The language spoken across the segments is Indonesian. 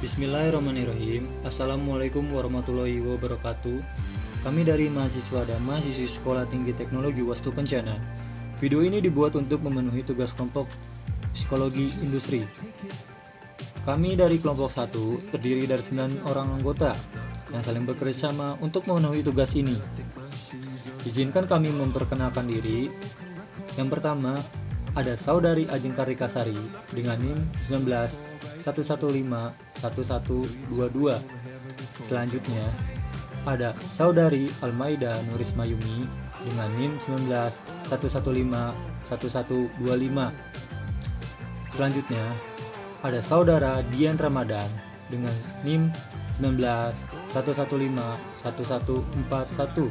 Bismillahirrahmanirrahim. Assalamualaikum warahmatullahi wabarakatuh. Kami dari mahasiswa dan mahasiswi Sekolah Tinggi Teknologi Wastu Kencana. Video ini dibuat untuk memenuhi tugas kelompok psikologi industri. Kami dari kelompok 1 terdiri dari 9 orang anggota yang saling bekerjasama untuk memenuhi tugas ini. Izinkan kami memperkenalkan diri. Yang pertama, ada Saudari Ajeng Kartikasari dengan NIM 1911511122. Selanjutnya, ada Saudari Almaida Nurisma Yumi dengan NIM 1911511125. Selanjutnya, ada Saudara Dian Ramadan dengan NIM 1911511141.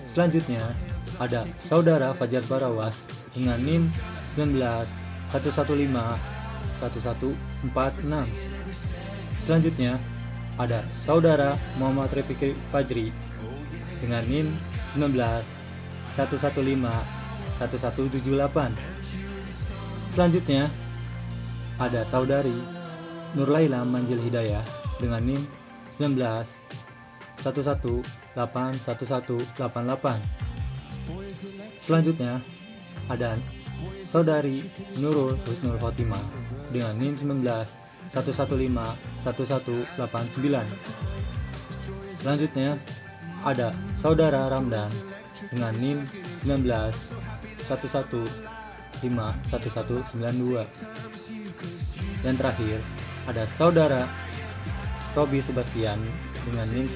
Selanjutnya, ada Saudara Fajar Barawas dengan NIM 1911511146. Selanjutnya, ada Saudara Muhammad Refiki Fajri dengan NIM 1911511178. Selanjutnya, ada Saudari Nurlaila Manjil Hidayah dengan NIM 1911811188. Selanjutnya, ada Saudari Nurul Husnul Khotimah dengan NIM 1911511189. Selanjutnya, ada Saudara Ramdan dengan NIM 1911511192. Dan terakhir, ada Saudara Robi Sebastian dengan NIM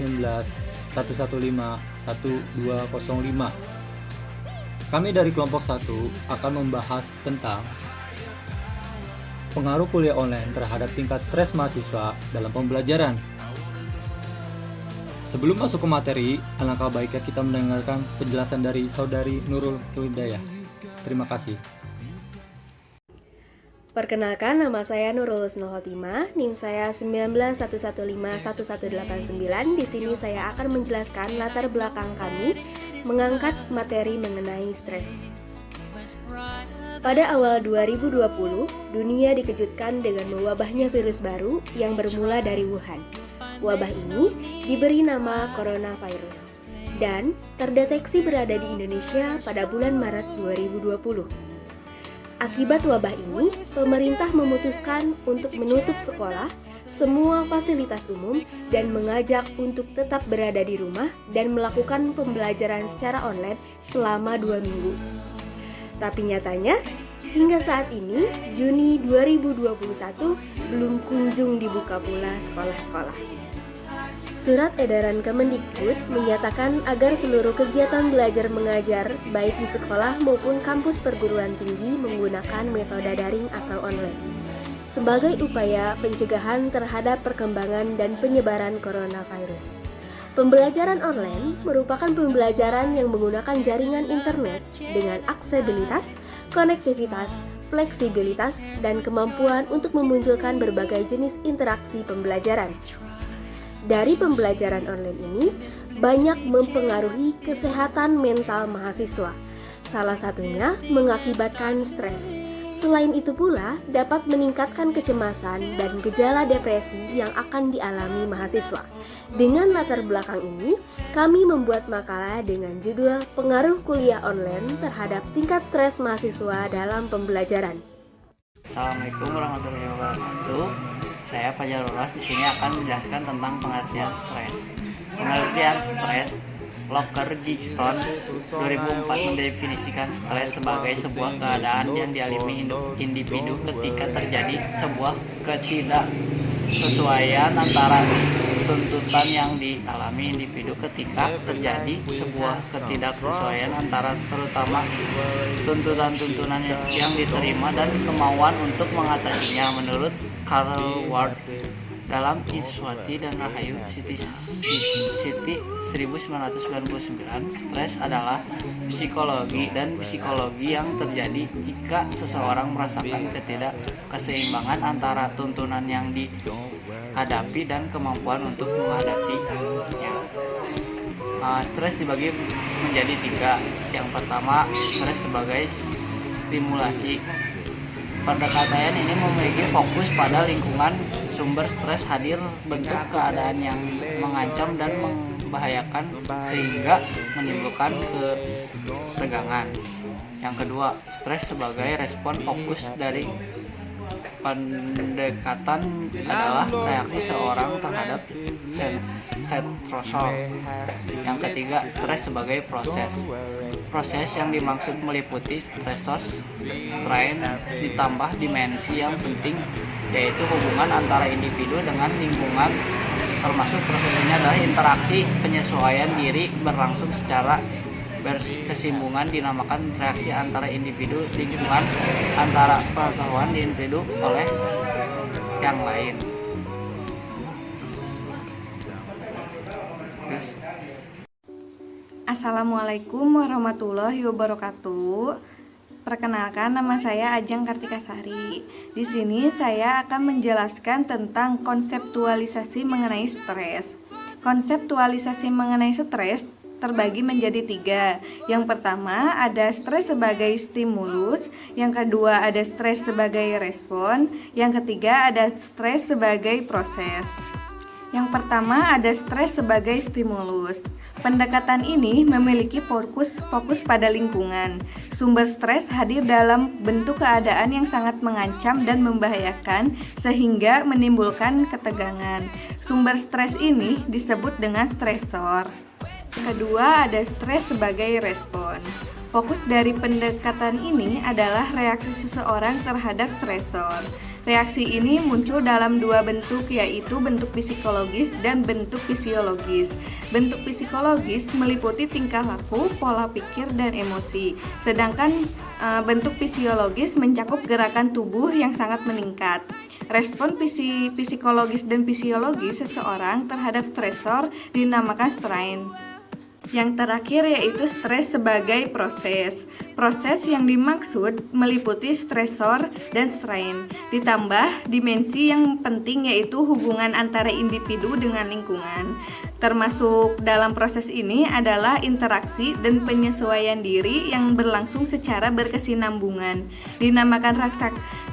1911511205. Kami dari kelompok 1 akan membahas tentang pengaruh kuliah online terhadap tingkat stres mahasiswa dalam pembelajaran. Sebelum masuk ke materi, alangkah baiknya kita mendengarkan penjelasan dari Saudari Nurul Hidayah. Terima kasih. Perkenalkan, nama saya Nurul Husnul Khotimah, NIM saya 1911511189. Di sini saya akan menjelaskan latar belakang kami mengangkat materi mengenai stres. Pada awal 2020, dunia dikejutkan dengan mewabahnya virus baru yang bermula dari Wuhan. Wabah ini diberi nama coronavirus dan terdeteksi berada di Indonesia pada bulan Maret 2020. Akibat wabah ini, pemerintah memutuskan untuk menutup sekolah, semua fasilitas umum, dan mengajak untuk tetap berada di rumah dan melakukan pembelajaran secara online selama 2 minggu. Tapi nyatanya, hingga saat ini, Juni 2021, belum kunjung dibuka pula sekolah-sekolah. Surat edaran Kemendikbud menyatakan agar seluruh kegiatan belajar mengajar baik di sekolah maupun kampus perguruan tinggi menggunakan metode daring atau online sebagai upaya pencegahan terhadap perkembangan dan penyebaran coronavirus. Pembelajaran online merupakan pembelajaran yang menggunakan jaringan internet dengan aksesibilitas, konektivitas, fleksibilitas, dan kemampuan untuk memunculkan berbagai jenis interaksi pembelajaran. Dari pembelajaran online ini, banyak mempengaruhi kesehatan mental mahasiswa. Salah satunya mengakibatkan stres. Selain itu pula, dapat meningkatkan kecemasan dan gejala depresi yang akan dialami mahasiswa. Dengan latar belakang ini, kami membuat makalah dengan judul Pengaruh Kuliah Online Terhadap Tingkat Stres Mahasiswa Dalam Pembelajaran. Assalamualaikum warahmatullahi wabarakatuh. Saya Fajar Barawas di sini akan menjelaskan tentang pengertian stres. Pengertian stres, Locker Gibson 2004 mendefinisikan stres sebagai sebuah keadaan yang dialami individu ketika terjadi sebuah ketidaksesuaian antara tuntutan yang dialami individu ketika terjadi sebuah ketidaksesuaian antara terutama tuntutan-tuntutan yang diterima dan kemauan untuk mengatasinya. Menurut Karl Ward dalam Iswati dan Rahayu Siti 1999, stres adalah psikologi yang terjadi jika seseorang merasakan ketidakkeseimbangan antara tuntunan yang dihadapi dan kemampuan untuk menghadapinya. Stres dibagi menjadi 3. Yang pertama, stres sebagai stimulasi. Pendekatan ini memiliki fokus pada lingkungan Sumber stres hadir bentuk keadaan yang mengancam dan membahayakan sehingga menimbulkan ketegangan. Yang kedua, stres sebagai respon fokus dari pendekatan adalah reaksi seorang terhadap stresor. Yang ketiga, stres sebagai proses. Proses yang dimaksud meliputi stresor, strain, ditambah dimensi yang penting, yaitu hubungan antara individu dengan lingkungan, termasuk proses ini adalah interaksi penyesuaian diri berlangsung secara berkesinambungan, dinamakan reaksi antara individu lingkungan, antara pengetahuan individu oleh yang lain. Assalamualaikum warahmatullahi wabarakatuh. Perkenalkan, nama saya Ajeng Kartikasari. Di sini saya akan menjelaskan tentang konseptualisasi mengenai stres. Konseptualisasi mengenai stres terbagi menjadi 3. Yang pertama ada stres sebagai stimulus, yang kedua ada stres sebagai respon, yang ketiga ada stres sebagai proses. Yang pertama ada stres sebagai stimulus. Pendekatan ini memiliki fokus pada lingkungan. Sumber stres hadir dalam bentuk keadaan yang sangat mengancam dan membahayakan sehingga menimbulkan ketegangan. Sumber stres ini disebut dengan stresor. Kedua ada stres sebagai respon. Fokus dari pendekatan ini adalah reaksi seseorang terhadap stresor. Reaksi ini muncul dalam 2 bentuk, yaitu bentuk psikologis dan bentuk fisiologis. Bentuk psikologis meliputi tingkah laku, pola pikir, dan emosi. Sedangkan bentuk fisiologis mencakup gerakan tubuh yang sangat meningkat. Respon psikologis dan fisiologis seseorang terhadap stresor dinamakan strain. Yang terakhir yaitu stres sebagai proses. Proses yang dimaksud meliputi stresor dan strain, ditambah dimensi yang penting yaitu hubungan antara individu dengan lingkungan. Termasuk dalam proses ini adalah interaksi dan penyesuaian diri yang berlangsung secara berkesinambungan. Dinamakan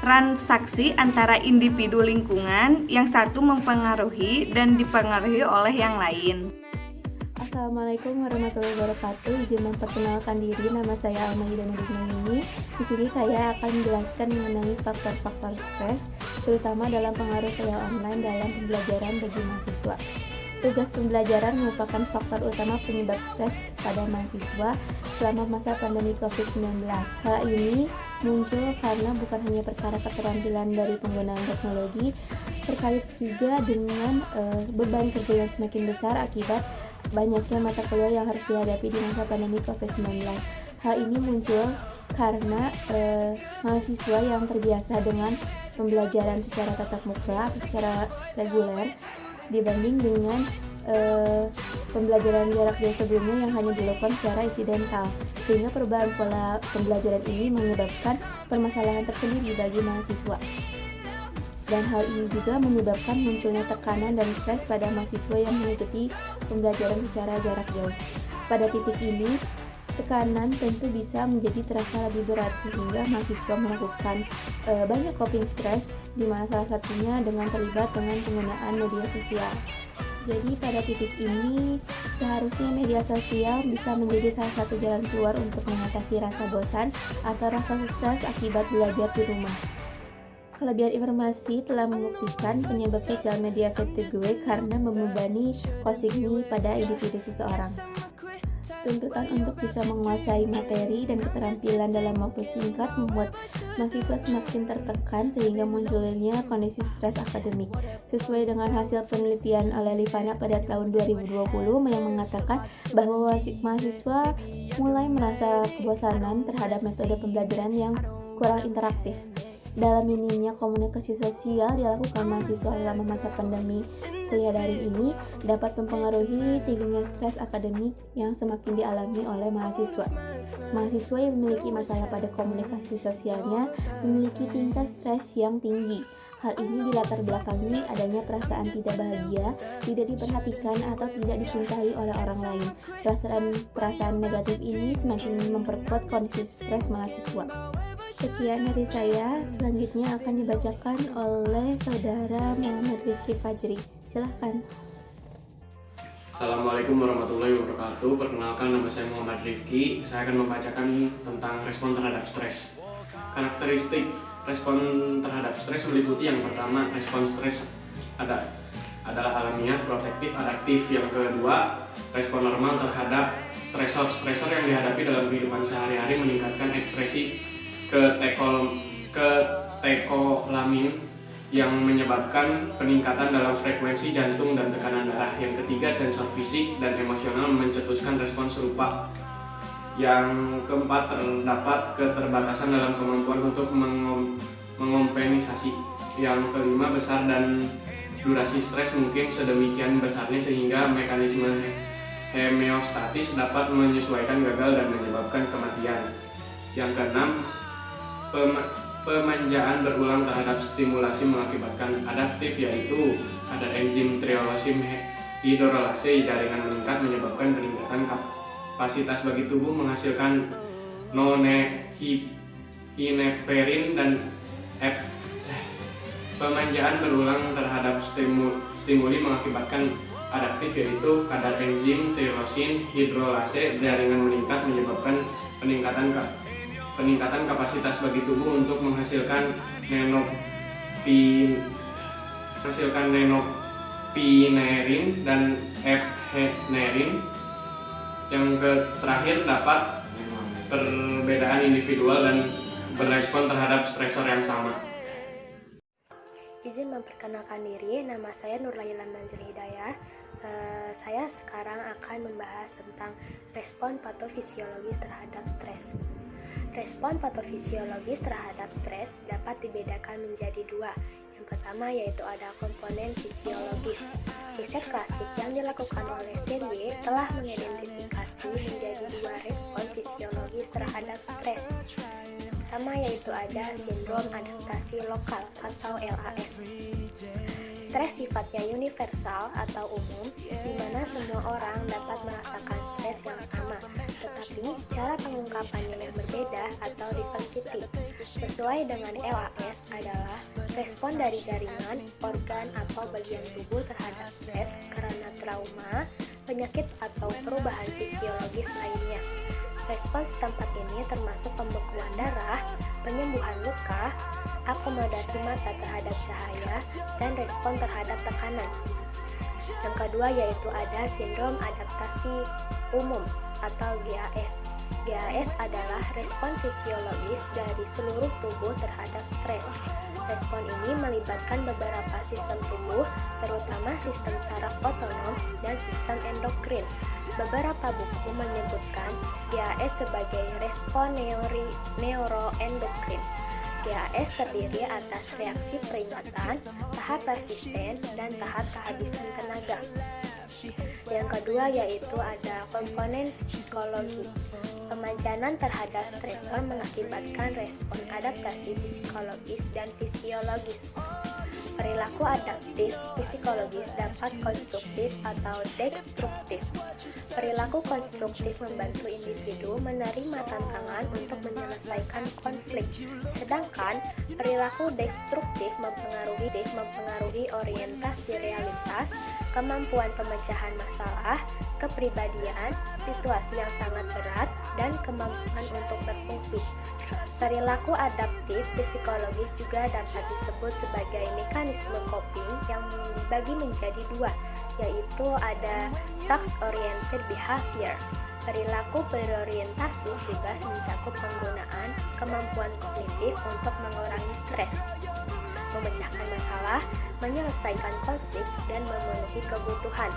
transaksi antara individu lingkungan, yang satu mempengaruhi dan dipengaruhi oleh yang lain. Assalamualaikum warahmatullahi wabarakatuh. Izin memperkenalkan diri, nama saya Almaida Nurudinani. Di sini saya akan menjelaskan mengenai faktor-faktor stres, terutama dalam pengaruh kuliah online dalam pembelajaran bagi mahasiswa. Tugas pembelajaran merupakan faktor utama penyebab stres pada mahasiswa selama masa pandemi COVID-19. Hal ini muncul karena bukan hanya perkara keterampilan dari penggunaan teknologi, terkait juga dengan beban kerja yang semakin besar akibat banyaknya mata kuliah yang harus dihadapi di masa pandemi COVID-19. Hal ini muncul karena mahasiswa yang terbiasa dengan pembelajaran secara tatap muka atau secara reguler dibanding dengan pembelajaran jarak jauh sebelumnya yang hanya dilakukan secara insidental, sehingga perubahan pola pembelajaran ini menyebabkan permasalahan tersendiri bagi mahasiswa. Dan hal ini juga menyebabkan munculnya tekanan dan stres pada mahasiswa yang mengikuti pembelajaran secara jarak jauh. Pada titik ini, tekanan tentu bisa menjadi terasa lebih berat sehingga mahasiswa melakukan banyak coping stress, di mana salah satunya dengan terlibat dengan penggunaan media sosial. Jadi pada titik ini seharusnya media sosial bisa menjadi salah satu jalan keluar untuk mengatasi rasa bosan atau rasa stres akibat belajar di rumah. Kelebihan informasi telah membuktikan penyebab sosial media fatigue karena membebani kognitif pada individu seseorang. Tuntutan untuk bisa menguasai materi dan keterampilan dalam waktu singkat membuat mahasiswa semakin tertekan sehingga munculnya kondisi stres akademik. Sesuai dengan hasil penelitian oleh Livana pada tahun 2020 yang mengatakan bahwa mahasiswa mulai merasa kebosanan terhadap metode pembelajaran yang kurang interaktif. Dalam minimnya komunikasi sosial dilakukan mahasiswa selama masa pandemi kuliah daring ini dapat mempengaruhi tingginya stres akademik yang semakin dialami oleh mahasiswa. Mahasiswa yang memiliki masalah pada komunikasi sosialnya memiliki tingkat stres yang tinggi. Hal ini dilatar belakangi adanya perasaan tidak bahagia, tidak diperhatikan atau tidak dicintai oleh orang lain. Perasaan negatif ini semakin memperkuat kondisi stres mahasiswa. Sekian dari saya, selanjutnya akan dibacakan oleh Saudara Muhammad Rifki Fajri. Silahkan. Assalamualaikum warahmatullahi wabarakatuh. Perkenalkan, nama saya Muhammad Rifki. Saya akan membacakan tentang respon terhadap stres. Karakteristik respon terhadap stres meliputi yang pertama, respon stres adalah alamiah, protektif, adaptif. Yang kedua, respon normal terhadap stresor yang dihadapi dalam kehidupan sehari-hari meningkatkan ekspresi katekolamin yang menyebabkan peningkatan dalam frekuensi jantung dan tekanan darah. Yang ketiga, sensor fisik dan emosional mencetuskan respon serupa. Yang keempat, terdapat keterbatasan dalam kemampuan untuk mengompensasi. Yang kelima, besar dan durasi stres mungkin sedemikian besarnya sehingga mekanisme homeostatis dapat menyesuaikan gagal dan menyebabkan kematian. Yang keenam, pemanjaan berulang terhadap stimulasi mengakibatkan adaptif, yaitu kadar enzim triolosim hidrolase jaringan meningkat menyebabkan peningkatan kapasitas bagi tubuh menghasilkan norepinephrine dan pemanjaan berulang terhadap stimuli mengakibatkan adaptif, yaitu kadar enzim trilosin hidrolase jaringan meningkat menyebabkan peningkatan kapasitas bagi tubuh untuk menghasilkan nenopinerin dan ephenerin. Yang terakhir, dapat perbedaan individual dan berespon terhadap stresor yang sama. Izin memperkenalkan diri, nama saya Nurlayla Manzil Hidayah. Saya sekarang akan membahas tentang respon patofisiologis terhadap stres. Respon patofisiologis terhadap stres dapat dibedakan menjadi dua. Yang pertama yaitu ada komponen fisiologis. Riset klasik yang dilakukan oleh Serye telah mengidentifikasi menjadi dua respon fisiologis terhadap stres. Yang pertama yaitu ada sindrom adaptasi lokal atau LAS. Stres sifatnya universal atau umum, di mana semua orang dapat merasakan stres yang sama, tetapi cara pengungkapannya yang berbeda atau diversity. Sesuai dengan LAS adalah respon dari jaringan, organ, atau bagian tubuh terhadap stres karena trauma, penyakit, atau perubahan fisiologis lainnya. Respons tempat ini termasuk pembekuan darah, penyembuhan luka, akomodasi mata terhadap cahaya, dan respon terhadap tekanan. Yang kedua yaitu ada sindrom adaptasi umum atau GAS. GAS adalah respon fisiologis dari seluruh tubuh terhadap stres. Respon ini melibatkan beberapa sistem tubuh, terutama sistem saraf otonom dan sistem endokrin. Beberapa buku menyebutkan GAS sebagai respon neuroendokrin. GAS terdiri atas reaksi peringatan, tahap persisten, dan tahap kehabisan tenaga. Yang kedua yaitu ada komponen psikologi. Pemanjanan terhadap stresor mengakibatkan respon adaptasi psikologis dan fisiologis. Perilaku adaptif psikologis dapat konstruktif atau destruktif. Perilaku konstruktif membantu individu menerima tantangan untuk menyelesaikan konflik, sedangkan perilaku destruktif mempengaruhi orientasi realitas, kemampuan pemecahan masalah, kepribadian, situasi yang sangat berat, dan kemampuan untuk berfungsi. Perilaku adaptif psikologis juga dapat disebut sebagai mekanisme coping yang dibagi menjadi dua, yaitu ada task-oriented behavior. Perilaku berorientasi juga mencakup penggunaan kemampuan kognitif untuk mengurangi stres, memecahkan masalah, menyelesaikan konflik, dan memenuhi kebutuhan.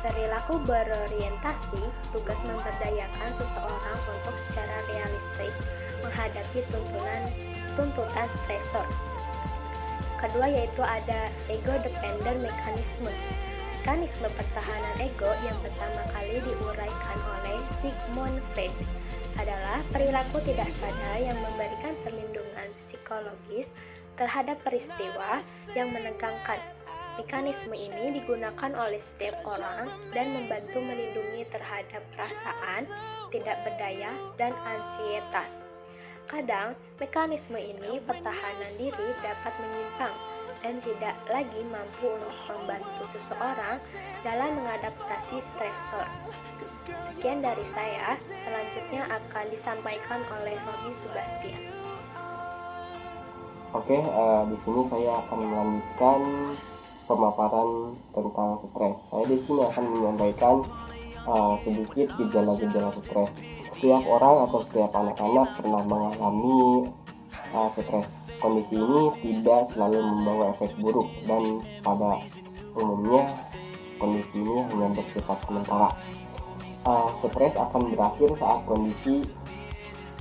Perilaku berorientasi tugas memberdayakan seseorang untuk secara realistik menghadapi tuntutan stresor. Kedua yaitu ada ego dependent mechanism. Mekanisme pertahanan ego yang pertama kali diuraikan oleh Sigmund Freud adalah perilaku tidak sadar yang memberikan perlindungan psikologis terhadap peristiwa yang menegangkan. Mekanisme ini digunakan oleh setiap orang dan membantu melindungi terhadap perasaan tidak berdaya dan ansietas. Kadang, Mekanisme ini pertahanan diri dapat menyimpang dan tidak lagi mampu untuk membantu seseorang dalam mengadaptasi stresor. Sekian dari saya, selanjutnya akan disampaikan oleh Robi Subastian. Oke, di sini saya akan melanjutkan pemaparan tentang stres. Saya di sini akan menyampaikan sedikit gejala-gejala stres. Setiap orang atau setiap anak-anak pernah mengalami stres. Kondisi ini tidak selalu membawa efek buruk dan pada umumnya kondisi ini hanya bersifat sementara. Stres akan berakhir saat kondisi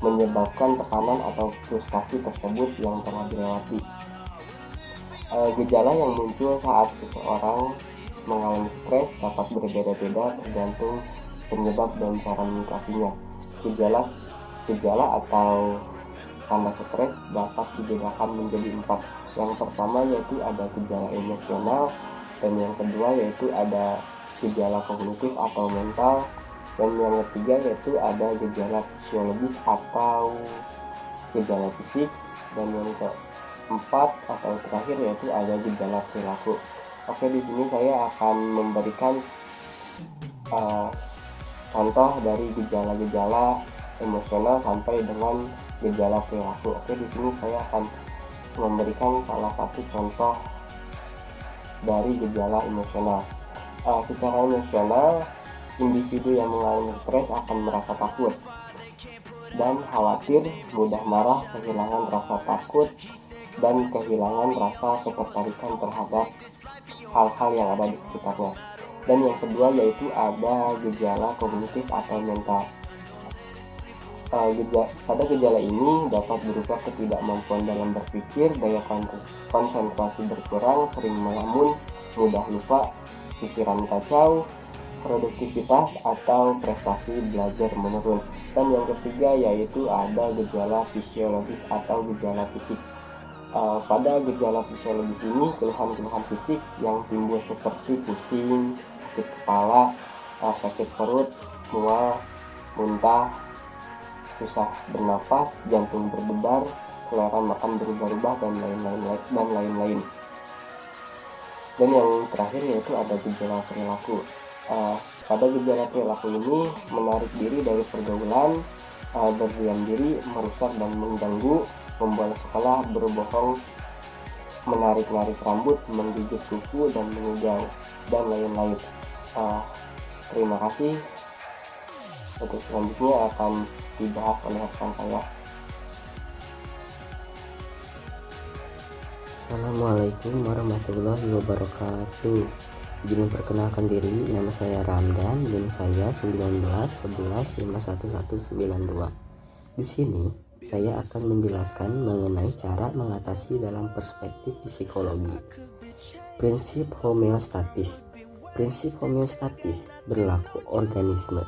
menyebabkan tekanan atau frustasi tersebut yang telah dilewati. Gejala yang muncul saat seseorang mengalami stres dapat berbeda-beda tergantung penyebab dan cara menyikapinya. Gejala atau tanda stres dapat dibedakan menjadi 4. Yang pertama yaitu ada gejala emosional, dan yang kedua yaitu ada gejala kognitif atau mental, dan yang ketiga yaitu ada gejala fisiologis atau gejala fisik, dan yang keempat atau terakhir yaitu ada gejala perilaku. Oke, di sini saya akan memberikan contoh dari gejala-gejala emosional sampai dengan gejala perilaku. Oke, di sini saya akan memberikan salah satu contoh dari gejala emosional. Secara emosional, individu yang mengalami stres akan merasa takut dan khawatir, mudah marah, kehilangan rasa takut, dan kehilangan rasa ketertarikan terhadap hal-hal yang ada di sekitarnya. Dan yang kedua yaitu ada gejala kognitif atau mental. Pada gejala ini dapat berupa ketidakmampuan dalam berpikir, daya konsentrasi berkurang, sering melamun, mudah lupa, pikiran kacau, produktivitas atau prestasi belajar menurun. Dan yang ketiga yaitu ada gejala fisiologis atau gejala fisik. Pada gejala fisiologis ini keluhan-keluhan fisik yang timbul seperti pusing, sakit kepala, sakit perut, mual, muntah, susah bernapas, jantung berdebar, selera makan berubah-ubah, dan lain-lain. Dan yang terakhir yaitu ada gejala perilaku. Pada gejala perilaku ini menarik diri dari pergaulan, berdiam diri, merusak dan mengganggu, membolos sekolah, berbohong, menarik-narik rambut, menggigit kuku dan mengigau, dan lain-lain. Terima kasih. Untuk selanjutnya akan dibahas oleh rekan saya. Assalamualaikum warahmatullahi wabarakatuh. Izin perkenalkan diri, nama saya Ramdan, NIM saya 1911511192. Di sini saya akan menjelaskan mengenai cara mengatasi dalam perspektif psikologi. Prinsip homeostatis. Prinsip homeostatis berlaku organisme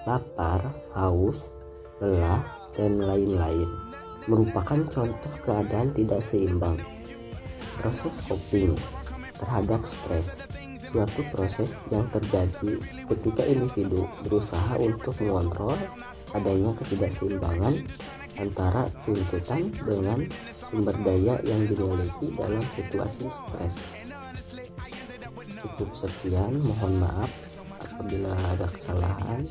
lapar, haus, lelah, dan lain-lain merupakan contoh keadaan tidak seimbang. Proses coping terhadap stres, suatu proses yang terjadi ketika individu berusaha untuk mengontrol adanya ketidakseimbangan antara tuntutan dengan sumber daya yang dimiliki dalam situasi stres. Cukup sekian, mohon maaf apabila ada kesalahan.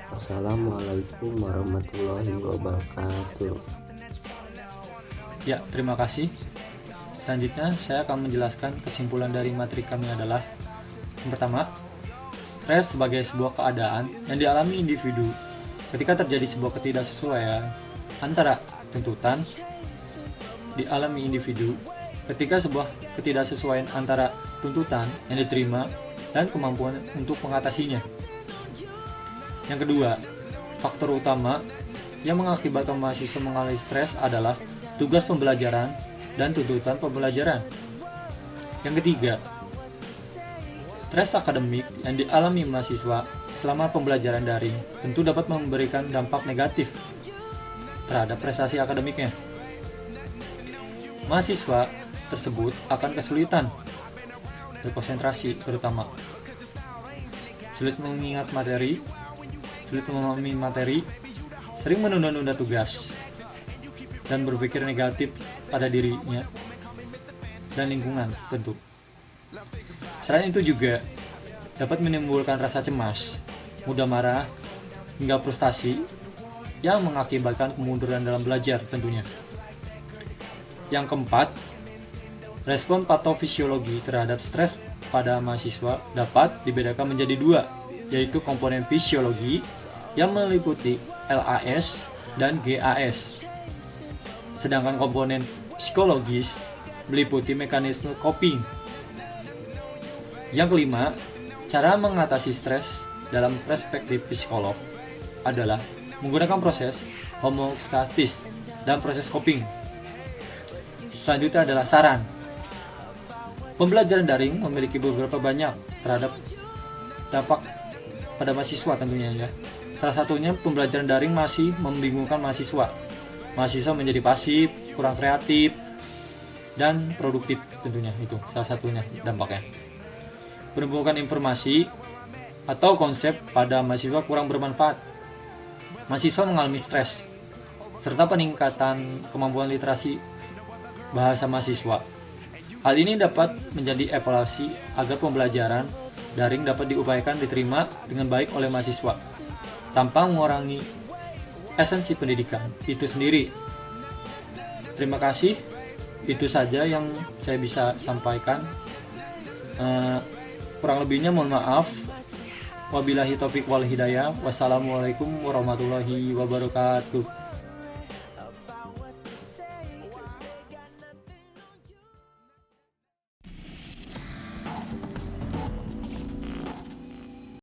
Wassalamualaikum warahmatullahi wabarakatuh. Ya, terima kasih. Selanjutnya saya akan menjelaskan kesimpulan dari materi kami adalah: yang pertama, stres sebagai sebuah keadaan yang dialami individu ketika terjadi sebuah ketidaksesuaian antara tuntutan dialami individu ketika sebuah ketidaksesuaian antara tuntutan yang diterima dan kemampuan untuk mengatasinya. Yang kedua, faktor utama yang mengakibatkan mahasiswa mengalami stres adalah tugas pembelajaran dan tuntutan pembelajaran. Yang ketiga, stres akademik yang dialami mahasiswa selama pembelajaran daring tentu dapat memberikan dampak negatif terhadap prestasi akademiknya. Mahasiswa tersebut akan kesulitan berkonsentrasi, terutama sulit mengingat materi, sulit memahami materi, sering menunda-nunda tugas. dan berpikir negatif pada dirinya dan lingkungan tentu. Selain itu juga dapat menimbulkan rasa cemas, mudah marah, hingga frustasi yang mengakibatkan kemunduran dalam belajar tentunya. Yang keempat, respon patofisiologi terhadap stres pada mahasiswa dapat dibedakan menjadi dua, yaitu komponen fisiologi yang meliputi LAS dan GAS. Sedangkan komponen psikologis meliputi mekanisme coping. Yang kelima, cara mengatasi stres dalam perspektif psikolog adalah menggunakan proses homeostatis dan proses coping. Selanjutnya adalah saran. Pembelajaran daring memiliki beberapa banyak terhadap dampak pada mahasiswa tentunya ya. Salah satunya pembelajaran daring masih membingungkan mahasiswa. Mahasiswa menjadi pasif, kurang kreatif, dan produktif tentunya, itu salah satunya dampaknya. Penumpukan informasi atau konsep pada mahasiswa kurang bermanfaat. Mahasiswa mengalami stres, serta peningkatan kemampuan literasi bahasa mahasiswa. Hal ini dapat menjadi evaluasi agar pembelajaran daring dapat diupayakan diterima dengan baik oleh mahasiswa, tanpa mengurangi esensi pendidikan itu sendiri. Terima kasih, itu saja yang saya bisa sampaikan. Kurang lebihnya mohon maaf. Wabillahi taufiq wal hidayah. Wassalamualaikum warahmatullahi wabarakatuh.